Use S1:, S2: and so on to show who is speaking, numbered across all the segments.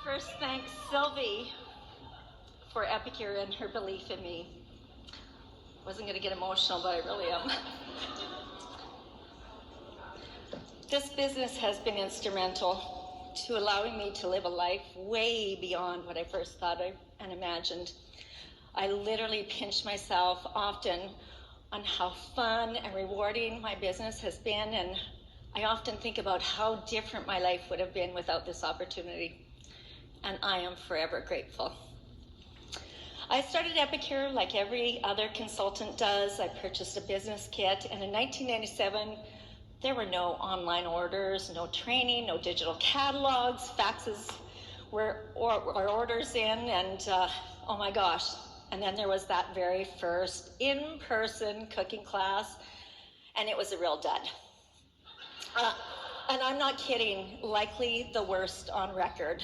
S1: first thank Sylvie for Epicure and her belief in me. Wasn't going to get emotional, but I really am. This business has been instrumental to allowing me to live a life way beyond what I first thought and imagined. I literally pinch myself often on how fun and rewarding my business has been, and I often think about how different my life would have been without this opportunity, and I am forever grateful. I started Epicure like every other consultant does. I purchased a business kit, and in 1997, there were no online orders, no training, no digital catalogs, faxes were orders in, and oh my gosh. And then there was that very first in-person cooking class, and it was a real dud. And I'm not kidding, likely the worst on record.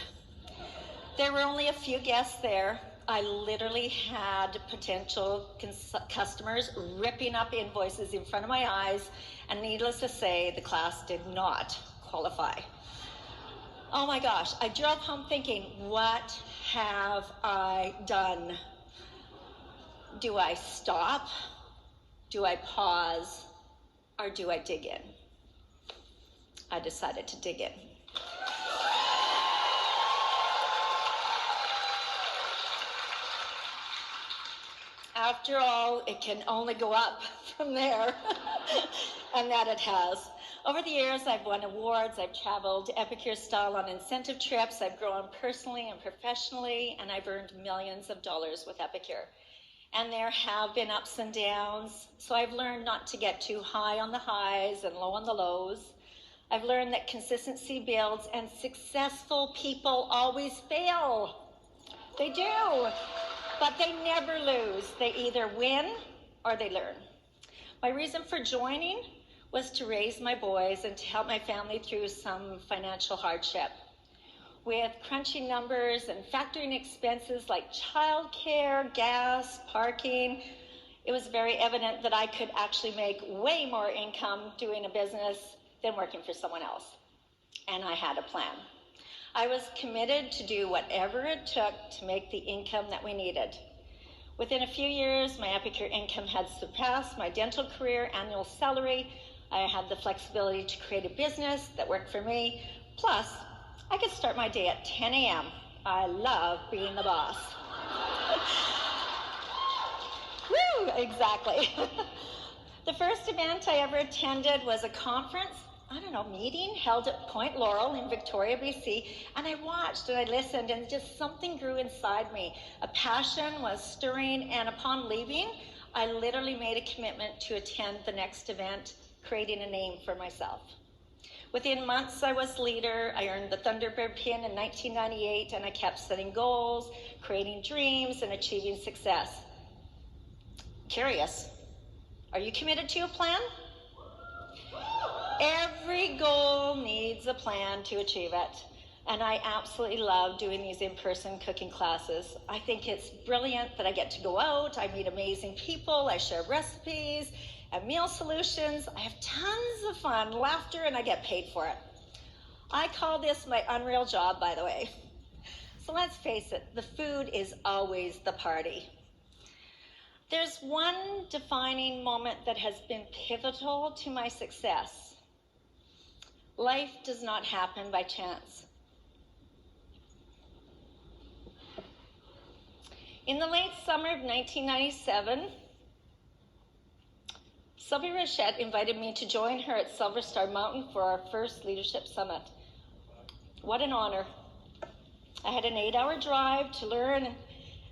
S1: There were only a few guests there. I literally had potential customers ripping up invoices in front of my eyes, and needless to say, the class did not qualify. Oh my gosh, I drove home thinking, what have I done? Do I stop? Do I pause? Or do I dig in? I decided to dig in. After all, it can only go up from there, and that it has. Over the years, I've won awards, I've traveled Epicure style on incentive trips, I've grown personally and professionally, and I've earned millions of dollars with Epicure. And there have been ups and downs, so I've learned not to get too high on the highs and low on the lows. I've learned that consistency builds, and successful people always fail. They do, but they never lose. They either win or they learn. My reason for joining was to raise my boys and to help my family through some financial hardship. With crunching numbers and factoring expenses like childcare, gas, parking, it was very evident that I could actually make way more income doing a business than working for someone else. And I had a plan. I was committed to do whatever it took to make the income that we needed. Within a few years, my Epicure income had surpassed my dental career annual salary. I had the flexibility to create a business that worked for me. Plus, I could start my day at 10 a.m. I love being the boss. Woo, exactly. The first event I ever attended was a conference, meeting held at Point Laurel in Victoria, BC, and I watched and I listened, and just something grew inside me. A passion was stirring, and upon leaving, I literally made a commitment to attend the next event, creating a name for myself. Within months, I was leader. I earned the Thunderbird pin in 1998, and I kept setting goals, creating dreams, and achieving success. Curious, are you committed to a plan? Every goal needs a plan to achieve it, and I absolutely love doing these in-person cooking classes. I think it's brilliant that I get to go out, I meet amazing people, I share recipes and meal solutions. I have tons of fun, laughter, and I get paid for it. I call this my unreal job, by the way. So let's face it, the food is always the party. There's one defining moment that has been pivotal to my success. Life does not happen by chance. In the late summer of 1997, Sylvie Rochette invited me to join her at Silver Star Mountain for our first leadership summit. What an honor. I had an 8-hour drive to learn,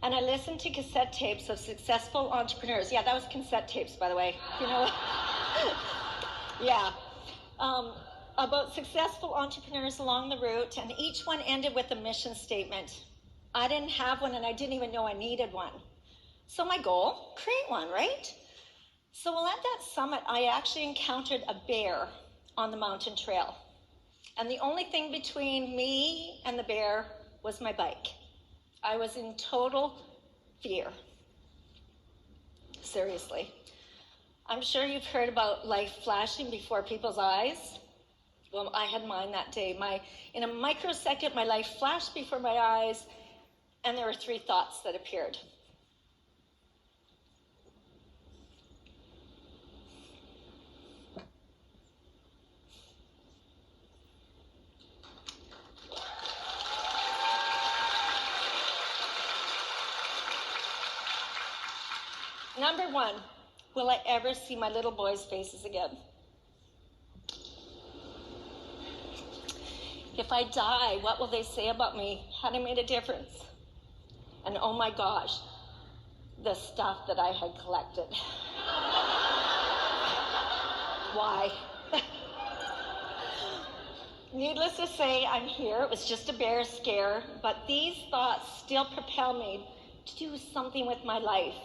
S1: and I listened to cassette tapes of successful entrepreneurs. Yeah, that was cassette tapes, by the way. You know, yeah. About successful entrepreneurs along the route, and each one ended with a mission statement. I didn't have one, and I didn't even know I needed one. So my goal, create one, right? So while at that summit, I actually encountered a bear on the mountain trail. And the only thing between me and the bear was my bike. I was in total fear. Seriously. I'm sure you've heard about life flashing before people's eyes. Well, I had mine that day. In a microsecond, my life flashed before my eyes, and there were 3 thoughts that appeared. Number 1, will I ever see my little boys' faces again? If I die, what will they say about me? Had I made a difference? And oh my gosh, the stuff that I had collected. Why? Needless to say, I'm here. It was just a bear scare, but these thoughts still propel me to do something with my life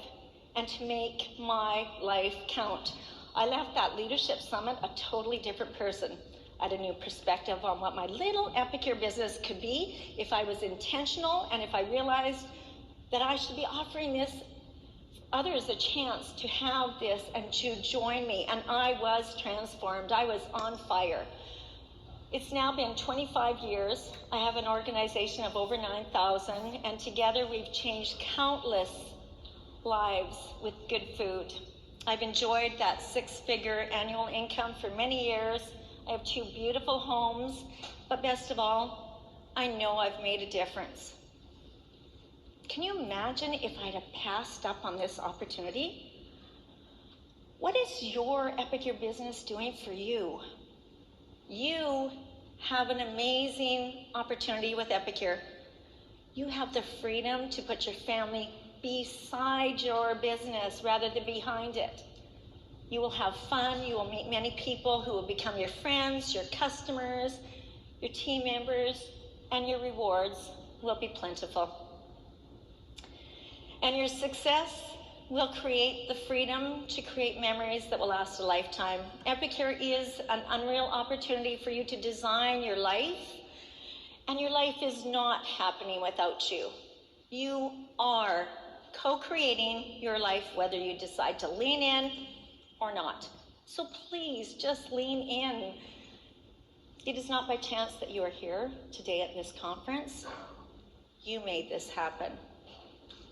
S1: and to make my life count. I left that leadership summit a totally different person. I had a new perspective on what my little Epicure business could be if I was intentional and if I realized that I should be offering this others a chance to have this and to join me. And I was transformed. I was on fire. It's now been 25 years. I have an organization of over 9,000, and together we've changed countless lives with good food. I've enjoyed that 6-figure annual income for many years. I have 2 beautiful homes, but best of all, I know I've made a difference. Can you imagine if I'd have passed up on this opportunity? What is your Epicure business doing for you? You have an amazing opportunity with Epicure. You have the freedom to put your family beside your business rather than behind it. You will have fun. You will meet many people who will become your friends, your customers, your team members, and your rewards will be plentiful. And your success will create the freedom to create memories that will last a lifetime. Epicure is an unreal opportunity for you to design your life, and your life is not happening without you. You are co-creating your life, whether you decide to lean in or not. So please just lean in. It is not by chance that you are here today at this conference. You made this happen.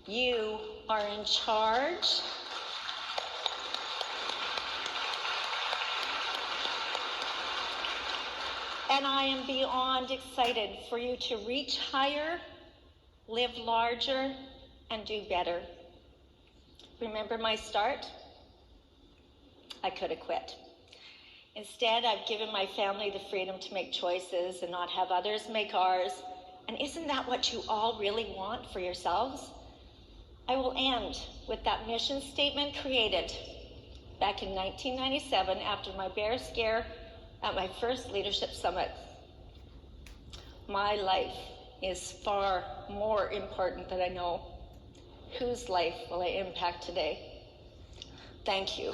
S1: You are in charge. And I am beyond excited for you to reach higher, live larger, and do better. Remember my start? I could have quit. Instead, I've given my family the freedom to make choices and not have others make ours. And isn't that what you all really want for yourselves? I will end with that mission statement created back in 1997 after my bear scare at my first leadership summit. My life is far more important than I know. Whose life will I impact today? Thank you.